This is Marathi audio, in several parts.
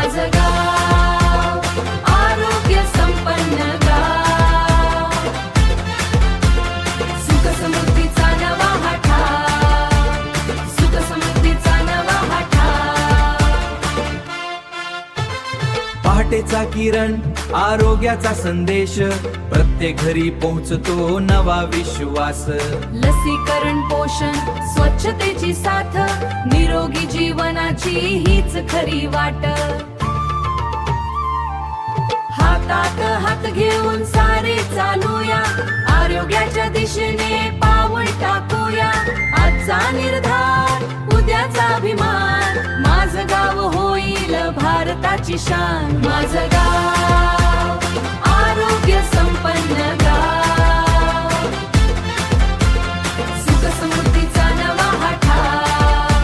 माझं गाव आरोग्य संपन्न गाव, सुख समृद्धीचा नवा हा ठाव, सुख समृद्धीचा नवा हा ठाव. पहाटेचा किरण आरोग्याचा संदेश, प्रत्येक घरी पोहोचतो नवा विश्वास. लसीकरण पोषण स्वच्छतेची साथ, निरोगी जीवनाची हीच खरी वाट. हातात हात घेऊन सारे चालूया, आरोग्याच्या दिशेने पाऊल टाकूया. आजचा निर्धार उद्याचा अभिमान, माझं गाव होईल भारताची शान. माझं गाव आरोग्य संपन्न गाव, सुख समृद्धीचा नवा हा ठाव,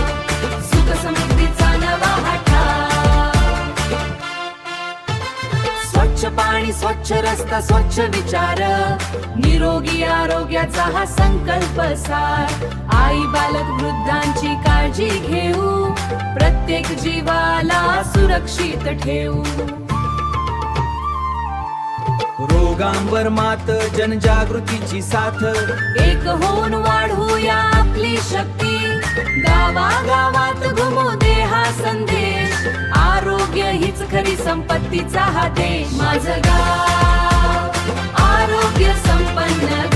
सुख समृद्धीचा नवा हा ठाव. स्वच्छ पाणी स्वच्छ रस्ता स्वच्छ विचार, निरोगी आरोग्याचा हा संकल्प सार. आई बालक वृद्धांची काळजी घेऊ, प्रत्येक जीवाला सुरक्षित ठेवू. रोगांवर मात जनजागृतीची साथ, एक होऊन वाढवूया आपली शक्ती. गावागावात घुमू दे हा संदेश, आरोग्य हीच खरी संपत्तीचा हा देश. माझं गाव आरोग्य संपन्न